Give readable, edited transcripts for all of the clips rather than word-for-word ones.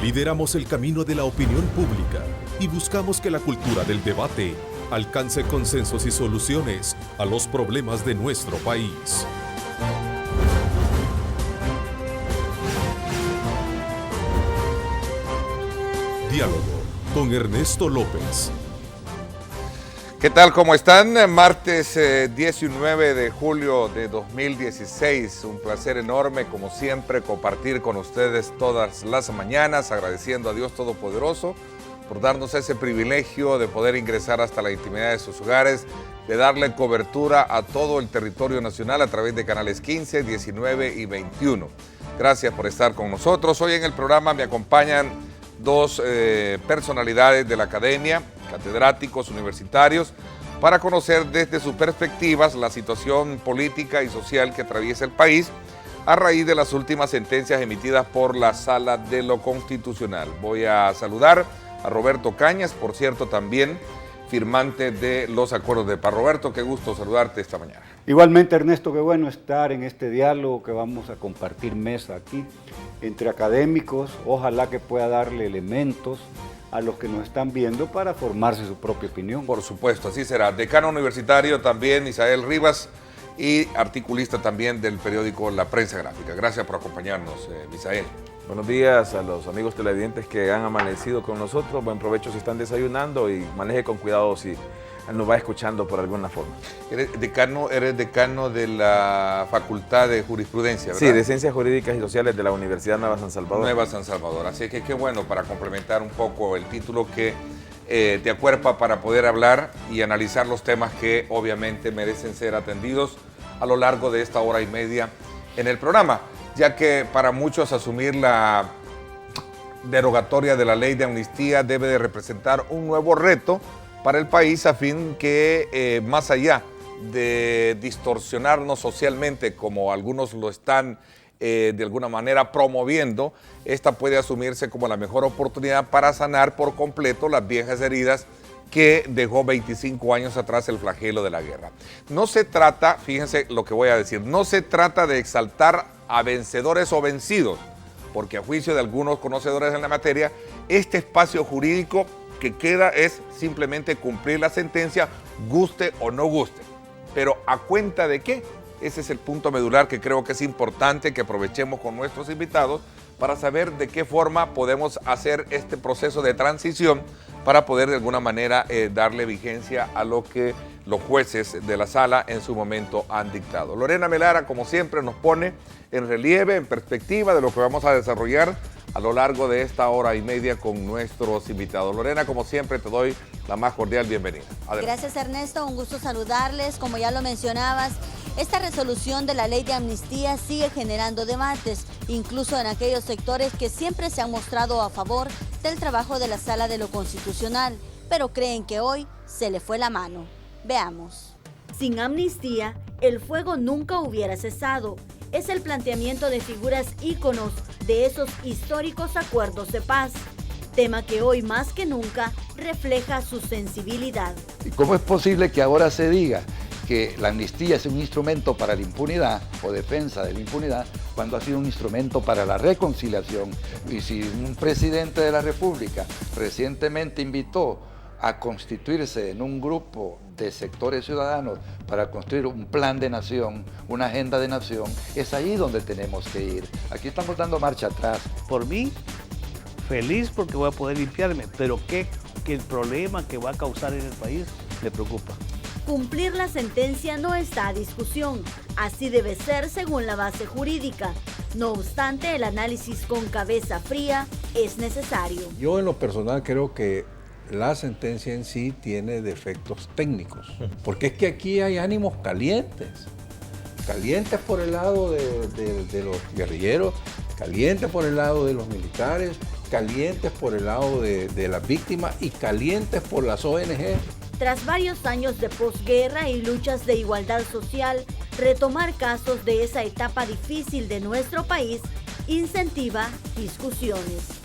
Lideramos el camino de la opinión pública y buscamos que la cultura del debate alcance consensos y soluciones a los problemas de nuestro país. Diálogo con Ernesto López. ¿Qué tal? ¿Cómo están? Martes 19 de julio de 2016. Un placer enorme, como siempre, compartir con ustedes todas las mañanas, agradeciendo a Dios Todopoderoso por darnos ese privilegio de poder ingresar hasta la intimidad de sus hogares, de darle cobertura a todo el territorio nacional a través de canales 15, 19 y 21. Gracias por estar con nosotros. Hoy en el programa me acompañan dos personalidades de la academia, catedráticos universitarios, para conocer desde sus perspectivas la situación política y social que atraviesa el país a raíz de las últimas sentencias emitidas por la Sala de lo Constitucional. Voy a saludar a Roberto Cañas, por cierto, también firmante de los acuerdos de paz. Roberto, qué gusto saludarte esta mañana. Igualmente, Ernesto, qué bueno estar en este diálogo que vamos a compartir mesa aquí entre académicos. Ojalá que pueda darle elementos a los que nos están viendo para formarse su propia opinión. Por supuesto, así será. Decano universitario también, Isael Rivas, y articulista también del periódico La Prensa Gráfica. Gracias por acompañarnos, Isael. Buenos días a los amigos televidentes que han amanecido con nosotros. Buen provecho si están desayunando y maneje con cuidado si nos va escuchando por alguna forma. Eres decano de la Facultad de Jurisprudencia, ¿verdad? Sí, de Ciencias Jurídicas y Sociales de la Universidad Nueva San Salvador. Nueva San Salvador. Así que qué bueno para complementar un poco el título que te acuerpa para poder hablar y analizar los temas que obviamente merecen ser atendidos a lo largo de esta hora y media en el programa, ya que para muchos asumir la derogatoria de la ley de amnistía debe de representar un nuevo reto para el país, a fin que más allá de distorsionarnos socialmente como algunos lo están de alguna manera promoviendo, esta puede asumirse como la mejor oportunidad para sanar por completo las viejas heridas que dejó 25 años atrás el flagelo de la guerra. No se trata, fíjense lo que voy a decir, no se trata de exaltar a vencedores o vencidos, porque a juicio de algunos conocedores en la materia, este espacio jurídico que queda es simplemente cumplir la sentencia, guste o no guste. Pero ¿a cuenta de qué? Ese es el punto medular que creo que es importante que aprovechemos con nuestros invitados para saber de qué forma podemos hacer este proceso de transición para poder de alguna manera darle vigencia a lo que los jueces de la sala en su momento han dictado. Lorena Melara, como siempre, nos pone en relieve, en perspectiva de lo que vamos a desarrollar a lo largo de esta hora y media con nuestros invitados. Lorena, como siempre, te doy la más cordial bienvenida. Adelante. Gracias, Ernesto. Un gusto saludarles. Como ya lo mencionabas, esta resolución de la ley de amnistía sigue generando debates, incluso en aquellos sectores que siempre se han mostrado a favor del trabajo de la Sala de lo Constitucional, pero creen que hoy se le fue la mano. Veamos. Sin amnistía, el fuego nunca hubiera cesado. Es el planteamiento de figuras íconos de esos históricos acuerdos de paz, tema que hoy más que nunca refleja su sensibilidad. ¿Y cómo es posible que ahora se diga que la amnistía es un instrumento para la impunidad o defensa de la impunidad cuando ha sido un instrumento para la reconciliación? Y si un presidente de la República recientemente invitó a constituirse en un grupo de sectores ciudadanos para construir un plan de nación, una agenda de nación, es ahí donde tenemos que ir. Aquí estamos dando marcha atrás. Por mí, feliz porque voy a poder limpiarme, pero que el problema que va a causar en el país me preocupa. Cumplir la sentencia no está a discusión, así debe ser según la base jurídica. No obstante, el análisis con cabeza fría es necesario. Yo en lo personal creo que la sentencia en sí tiene defectos técnicos, porque es que aquí hay ánimos calientes por el lado de los guerrilleros, calientes por el lado de los militares, calientes por el lado de las víctimas y calientes por las ONG. Tras varios años de posguerra y luchas de igualdad social, retomar casos de esa etapa difícil de nuestro país incentiva discusiones.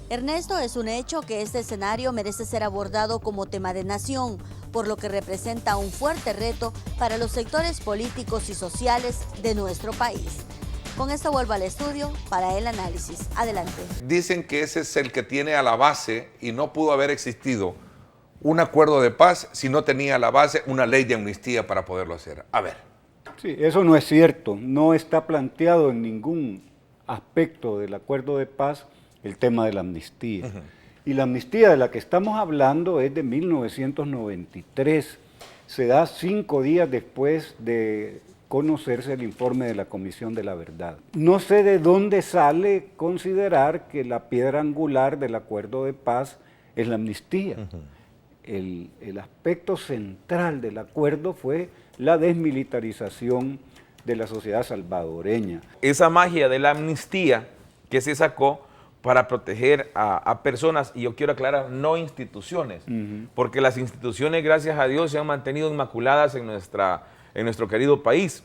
Ernesto, es un hecho que este escenario merece ser abordado como tema de nación, por lo que representa un fuerte reto para los sectores políticos y sociales de nuestro país. Con esto vuelvo al estudio para el análisis. Adelante. Dicen que ese es el que tiene a la base y no pudo haber existido un acuerdo de paz si no tenía a la base una ley de amnistía para poderlo hacer. A ver. Sí, eso no es cierto. No está planteado en ningún aspecto del acuerdo de paz el tema de la amnistía. Y la amnistía de la que estamos hablando es de 1993. Se da 5 días después de conocerse el informe de la Comisión de la Verdad. No sé de dónde sale considerar que la piedra angular del acuerdo de paz es la amnistía. El aspecto central del acuerdo fue la desmilitarización de la sociedad salvadoreña. Esa magia de la amnistía que se sacó para proteger a personas, y yo quiero aclarar, no instituciones, porque las instituciones, gracias a Dios, se han mantenido inmaculadas en nuestro querido país.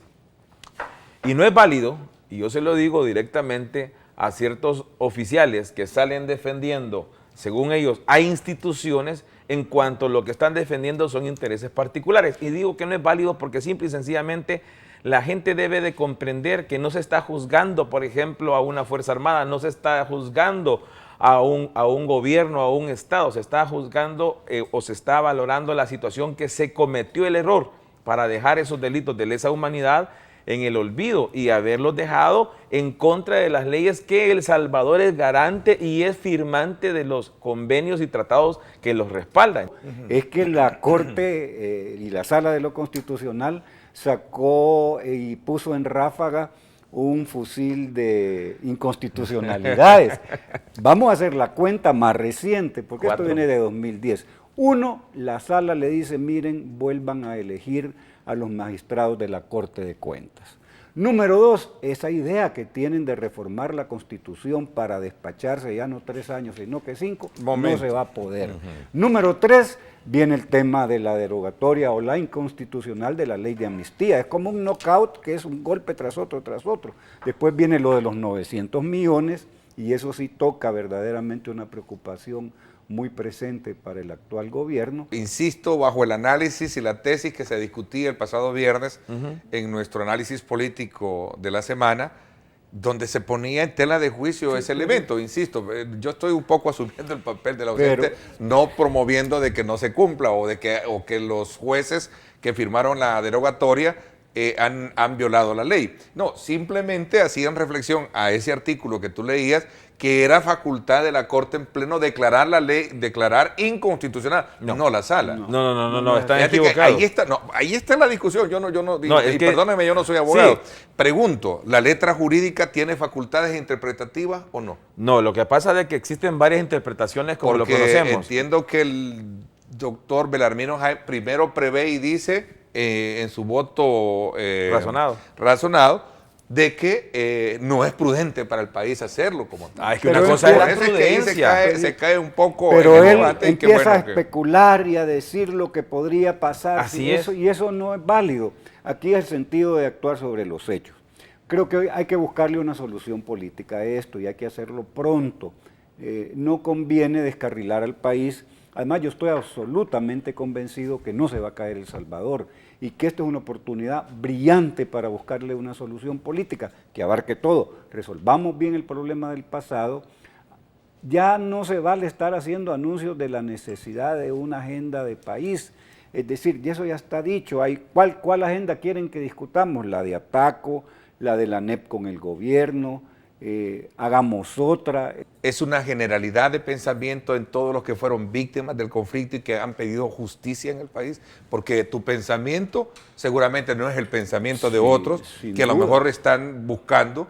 Y no es válido, y yo se lo digo directamente a ciertos oficiales que salen defendiendo, según ellos, a instituciones, en cuanto a lo que están defendiendo son intereses particulares. Y digo que no es válido porque simple y sencillamente la gente debe de comprender que no se está juzgando, por ejemplo, a una Fuerza Armada, no se está juzgando a un gobierno, a un Estado, se está juzgando o se está valorando la situación que se cometió el error para dejar esos delitos de lesa humanidad en el olvido y haberlos dejado en contra de las leyes que El Salvador es garante y es firmante de los convenios y tratados que los respaldan. Es que la Corte y la Sala de lo Constitucional sacó y puso en ráfaga un fusil de inconstitucionalidades. Vamos a hacer la cuenta más reciente, porque 4. Esto viene de 2010. 1, la Sala le dice, miren, vuelvan a elegir a los magistrados de la Corte de Cuentas. Número 2, esa idea que tienen de reformar la Constitución para despacharse ya no 3 años, sino que 5, no se va a poder. Número 3, viene el tema de la derogatoria o la inconstitucional de la ley de amnistía. Es como un knockout que es un golpe tras otro, tras otro. Después viene lo de los 900 millones y eso sí toca verdaderamente una preocupación muy presente para el actual gobierno. Insisto, bajo el análisis y la tesis que se discutía el pasado viernes en nuestro análisis político de la semana, donde se ponía en tela de juicio ese elemento. Insisto, yo estoy un poco asumiendo el papel del ausente, no promoviendo de que no se cumpla o que los jueces que firmaron la derogatoria han violado la ley. No, simplemente hacían reflexión a ese artículo que tú leías, que era facultad de la Corte en pleno declarar la ley, declarar inconstitucional, no la Sala. No, están equivocados. Ahí está la discusión, perdóname, yo no soy abogado. Sí. Pregunto, ¿la letra jurídica tiene facultades interpretativas o no? No, lo que pasa es que existen varias interpretaciones como porque lo conocemos. Entiendo que el doctor Belarmino Jaime primero prevé y dice en su voto razonado de que no es prudente para el país hacerlo como tal. Es que una cosa es la prudencia. Se cae un poco pero él empieza a especular y a decir lo que podría pasar. Así es. Y eso no es válido. Aquí es el sentido de actuar sobre los hechos. Creo que hay que buscarle una solución política a esto y hay que hacerlo pronto. No conviene descarrilar al país. Además, yo estoy absolutamente convencido que no se va a caer El Salvador y que esta es una oportunidad brillante para buscarle una solución política que abarque todo. Resolvamos bien el problema del pasado. Ya no se vale estar haciendo anuncios de la necesidad de una agenda de país. Es decir, y eso ya está dicho. ¿Cuál agenda quieren que discutamos? La de Ataco, la de la ANEP con el gobierno. Hagamos otra. Es una generalidad de pensamiento en todos los que fueron víctimas del conflicto y que han pedido justicia en el país, porque tu pensamiento seguramente no es el pensamiento de otros que a lo mejor están buscando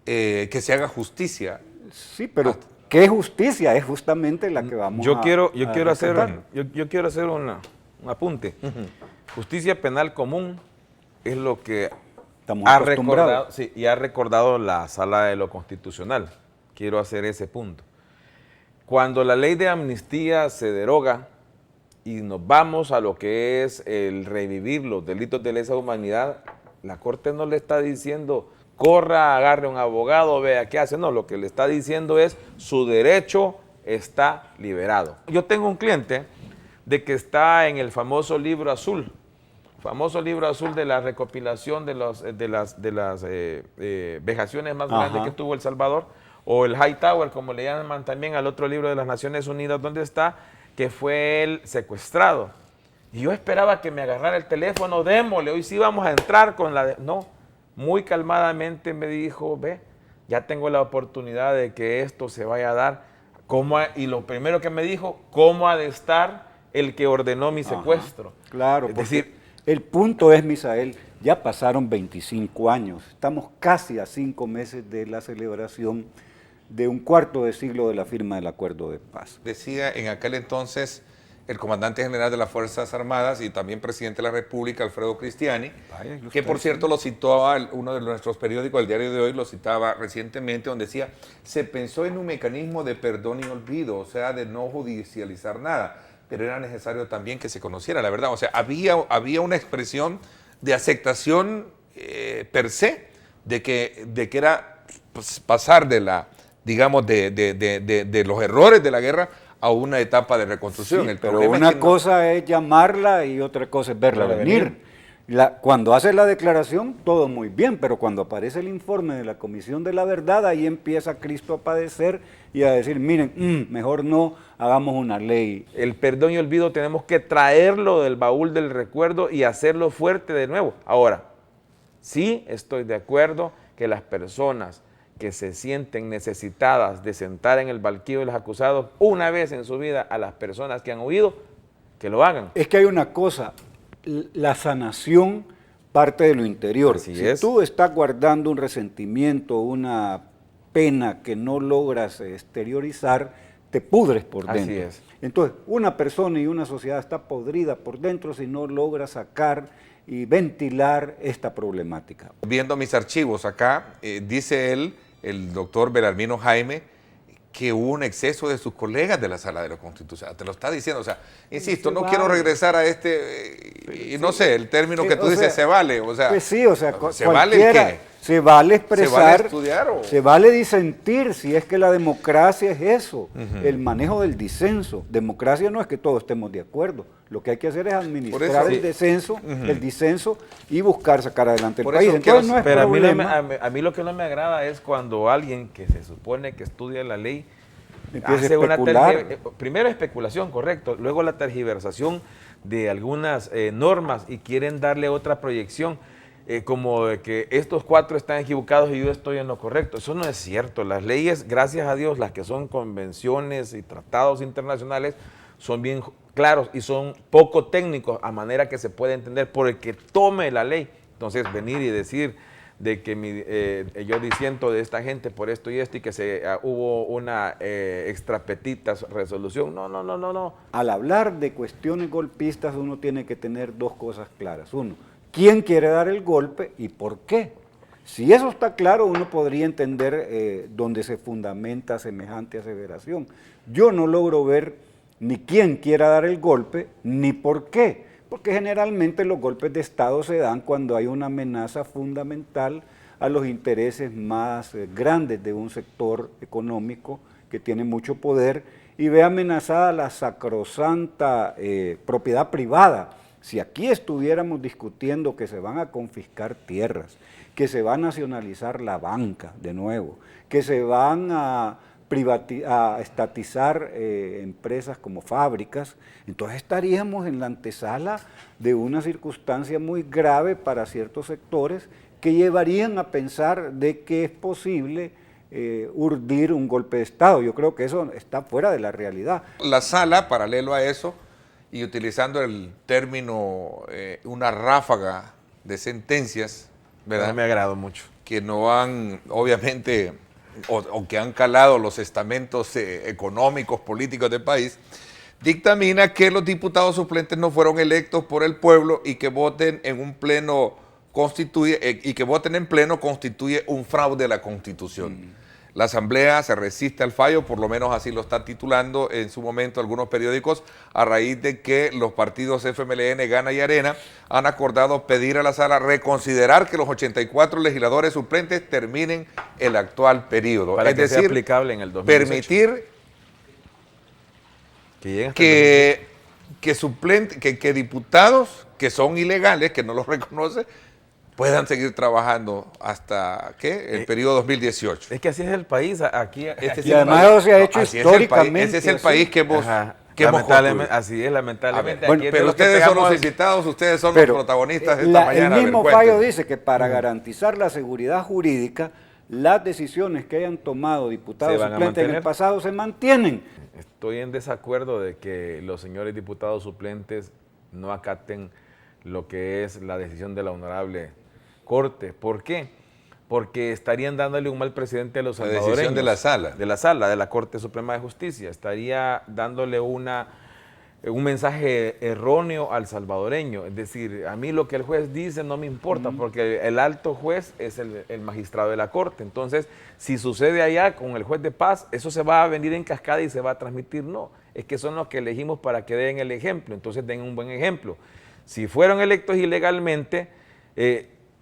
que se haga justicia. Sí, pero ¿qué justicia? Es justamente la que vamos yo quiero hacer un apunte. Justicia penal común es lo que ha recordado la Sala de lo Constitucional. Quiero hacer ese punto. Cuando la ley de amnistía se deroga y nos vamos a lo que es el revivir los delitos de lesa humanidad, la Corte no le está diciendo corra, agarre un abogado, vea qué hace. No, lo que le está diciendo es su derecho está liberado. Yo tengo un cliente de que está en el famoso libro azul, famoso libro azul de la recopilación de las vejaciones más grandes que tuvo El Salvador, o el Hightower, como le llaman también al otro libro de las Naciones Unidas, donde está, que fue él secuestrado. Y yo esperaba que me agarrara el teléfono, démosle, hoy sí vamos a entrar con la... No, muy calmadamente me dijo, ve, ya tengo la oportunidad de que esto se vaya a dar. Y lo primero que me dijo, ¿cómo ha de estar el que ordenó mi secuestro? Claro, es decir, el punto es, Misael, ya pasaron 25 años, estamos casi a 5 meses de la celebración de un cuarto de siglo de la firma del Acuerdo de Paz. Decía en aquel entonces el comandante general de las Fuerzas Armadas y también presidente de la República, Alfredo Cristiani, que por cierto lo citaba uno de nuestros periódicos, el Diario de Hoy, lo citaba recientemente, donde decía, se pensó en un mecanismo de perdón y olvido, o sea, de no judicializar nada, pero era necesario también que se conociera la verdad. O sea, había una expresión de aceptación per se, de que era pues, pasar de la, digamos, de los errores de la guerra a una etapa de reconstrucción. Sí, pero una cosa es llamarla y otra cosa es verla venir. Cuando hace la declaración, todo muy bien, pero cuando aparece el informe de la Comisión de la Verdad, ahí empieza Cristo a padecer y a decir, miren, mejor no hagamos una ley. El perdón y olvido tenemos que traerlo del baúl del recuerdo y hacerlo fuerte de nuevo. Ahora, sí estoy de acuerdo que las personas que se sienten necesitadas de sentar en el banquillo de los acusados una vez en su vida a las personas que han huido, que lo hagan. Es que hay una cosa, la sanación parte de lo interior. Si tú estás guardando un resentimiento, una pena que no logras exteriorizar, te pudres por dentro. Así es. Entonces, una persona y una sociedad está podrida por dentro si no logra sacar y ventilar esta problemática. Viendo mis archivos acá, dice él, el doctor Belarmino Jaime, que hubo un exceso de sus colegas de la Sala de la Constitución. Te lo está diciendo, o sea, insisto, no quiero regresar a y no sé, el término que tú dices, se vale, o sea. Pues sí, o sea, ¿se vale qué? Se vale expresar, ¿se vale estudiar se vale disentir, si es que la democracia es eso, el manejo del disenso. Democracia no es que todos estemos de acuerdo, lo que hay que hacer es administrar el disenso y buscar sacar adelante el país. Entonces no es pero problema. a mí lo que no me agrada es cuando alguien que se supone que estudia la ley hace una primero especulación, correcto, luego la tergiversación de algunas normas y quieren darle otra proyección. Como de que estos 4 están equivocados y yo estoy en lo correcto. Eso no es cierto. Las leyes, gracias a Dios, las que son convenciones y tratados internacionales, son bien claros y son poco técnicos, a manera que se puede entender por el que tome la ley. Entonces, venir y decir de que yo disiento de esta gente por esto y esto y que hubo una extrapetita resolución. No. Al hablar de cuestiones golpistas, uno tiene que tener 2 cosas claras. Uno, ¿quién quiere dar el golpe y por qué? Si eso está claro, uno podría entender dónde se fundamenta semejante aseveración. Yo no logro ver ni quién quiera dar el golpe, ni por qué, porque generalmente los golpes de Estado se dan cuando hay una amenaza fundamental a los intereses más grandes de un sector económico que tiene mucho poder y ve amenazada la sacrosanta propiedad privada. Si aquí estuviéramos discutiendo que se van a confiscar tierras, que se va a nacionalizar la banca de nuevo, que se van a estatizar empresas como fábricas, entonces estaríamos en la antesala de una circunstancia muy grave para ciertos sectores que llevarían a pensar de que es posible urdir un golpe de Estado. Yo creo que eso está fuera de la realidad. La sala, paralelo a eso, y utilizando el término, una ráfaga de sentencias, ¿verdad? No me agrado mucho. Que no han, obviamente, o que han calado los estamentos económicos, políticos del país, dictamina que los diputados suplentes no fueron electos por el pueblo y que voten en un pleno constituye un fraude a la Constitución. La Asamblea se resiste al fallo, por lo menos así lo está titulando en su momento algunos periódicos, a raíz de que los partidos FMLN, Gana y Arena han acordado pedir a la sala reconsiderar que los 84 legisladores suplentes terminen el actual periodo. Para que sea aplicable en el 2018. Permitir que diputados que son ilegales, que no los reconoce, puedan seguir trabajando hasta, ¿qué? El periodo 2018. Es que así es el país. Aquí Y además eso se ha hecho históricamente. Ese es el país que hemos... Lamentablemente, así es, lamentablemente. Bueno, pero ustedes son los invitados, ustedes son los protagonistas de esta mañana. El mismo fallo dice que para garantizar la seguridad jurídica, las decisiones que hayan tomado diputados suplentes en el pasado se mantienen. Estoy en desacuerdo de que los señores diputados suplentes no acaten lo que es la decisión de la honorable Corte. ¿Por qué? Porque estarían dándole un mal presidente a los salvadoreños. La decisión de la sala. De la Corte Suprema de Justicia. Estaría dándole un mensaje erróneo al salvadoreño. Es decir, a mí lo que el juez dice no me importa, porque el alto juez es el magistrado de la Corte. Entonces, si sucede allá con el juez de paz, eso se va a venir en cascada y se va a transmitir. No, es que son los que elegimos para que den el ejemplo. Entonces, den un buen ejemplo. Si fueron electos ilegalmente,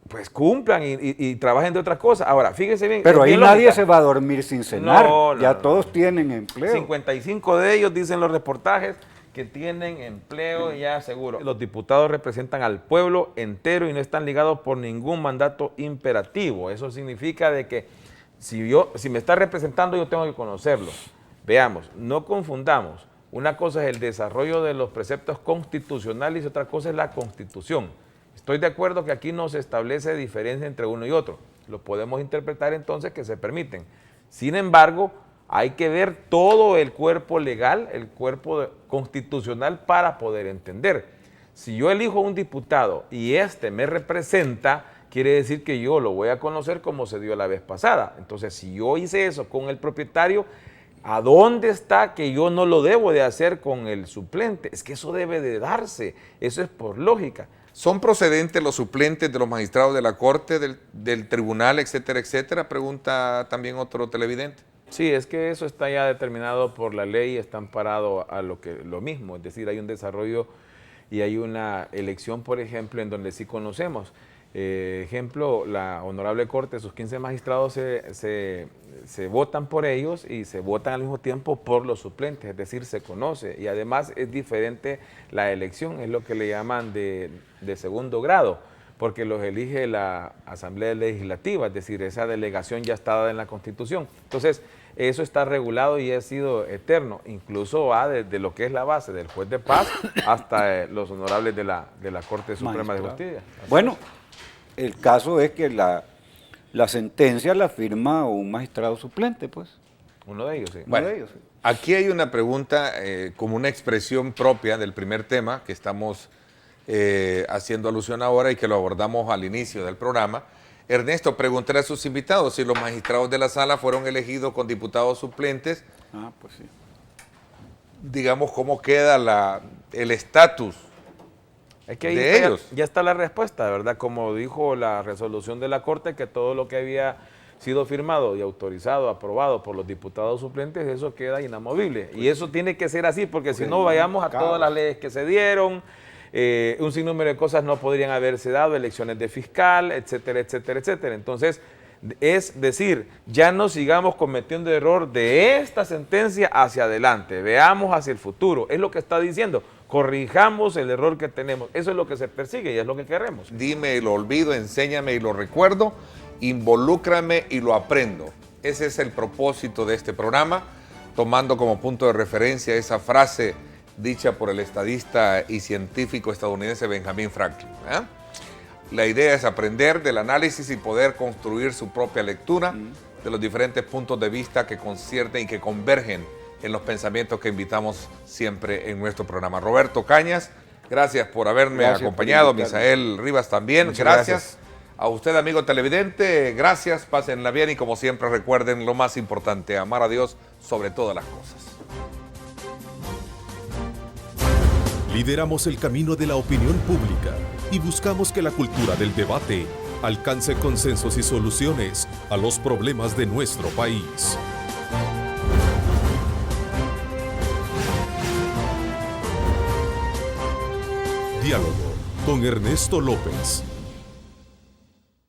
pues cumplan y trabajen de otras cosas. Ahora, fíjense bien. Pero ahí bien nadie lógica. se va a dormir sin cenar. Ya todos tienen empleo. 55 de ellos, dicen los reportajes, que tienen empleo ya seguro. Los diputados representan al pueblo entero y no están ligados por ningún mandato imperativo. Eso significa de que si me está representando, yo tengo que conocerlo. Veamos, no confundamos. Una cosa es el desarrollo de los preceptos constitucionales y otra cosa es la Constitución. Estoy de acuerdo que aquí no se establece diferencia entre uno y otro. Lo podemos interpretar entonces que se permiten. Sin embargo, hay que ver todo el cuerpo legal, el cuerpo constitucional para poder entender. Si yo elijo un diputado y este me representa, quiere decir que yo lo voy a conocer como se dio la vez pasada. Entonces, si yo hice eso con el propietario, ¿a dónde está que yo no lo debo de hacer con el suplente? Es que eso debe de darse, eso es por lógica. ¿Son procedentes los suplentes de los magistrados de la Corte, del tribunal, etcétera, etcétera? Pregunta también otro televidente. Sí, es que eso está ya determinado por la ley, está amparado a lo mismo, es decir, hay un desarrollo y hay una elección, por ejemplo, en donde sí conocemos. Ejemplo, la Honorable Corte, sus 15 magistrados se votan por ellos y se votan al mismo tiempo por los suplentes, es decir, se conoce. Y además es diferente la elección, es lo que le llaman de segundo grado, porque los elige la Asamblea Legislativa, es decir, esa delegación ya está dada en la Constitución. Entonces, eso está regulado y ha sido eterno, incluso va desde lo que es la base del juez de paz hasta los honorables de la Corte Suprema de Justicia. Bueno, el caso es que la sentencia la firma un magistrado suplente, pues. Uno de ellos, sí. Bueno, aquí hay una pregunta como una expresión propia del primer tema que estamos haciendo alusión ahora y que lo abordamos al inicio del programa. Ernesto, preguntaré a sus invitados si los magistrados de la sala fueron elegidos con diputados suplentes. Pues sí. Digamos, ¿cómo queda el estatus es que ahí de ellos? Ya está la respuesta, ¿verdad? Como dijo la resolución de la Corte, que todo lo que había sido firmado y autorizado, aprobado por los diputados suplentes, eso queda inamovible. Y eso tiene que ser así, porque si no vayamos a todas las leyes que se dieron, un sinnúmero de cosas no podrían haberse dado, elecciones de fiscal, etcétera, etcétera, etcétera. Entonces, es decir, ya no sigamos cometiendo error de esta sentencia hacia adelante, veamos hacia el futuro, es lo que está diciendo, corrijamos el error que tenemos, eso es lo que se persigue y es lo que queremos. Dime y lo olvido, enséñame y lo recuerdo, involúcrame y lo aprendo. Ese es el propósito de este programa, tomando como punto de referencia esa frase dicha por el estadista y científico estadounidense Benjamin Franklin. La idea es aprender del análisis y poder construir su propia lectura de los diferentes puntos de vista que concierten y que convergen en los pensamientos que invitamos siempre en nuestro programa. Roberto Cañas, gracias por haberme acompañado. Misael Rivas también, gracias. A usted, amigo televidente, gracias, pásenla bien y como siempre recuerden lo más importante, amar a Dios sobre todas las cosas. Lideramos el camino de la opinión pública y buscamos que la cultura del debate alcance consensos y soluciones a los problemas de nuestro país. Diálogo con Ernesto López.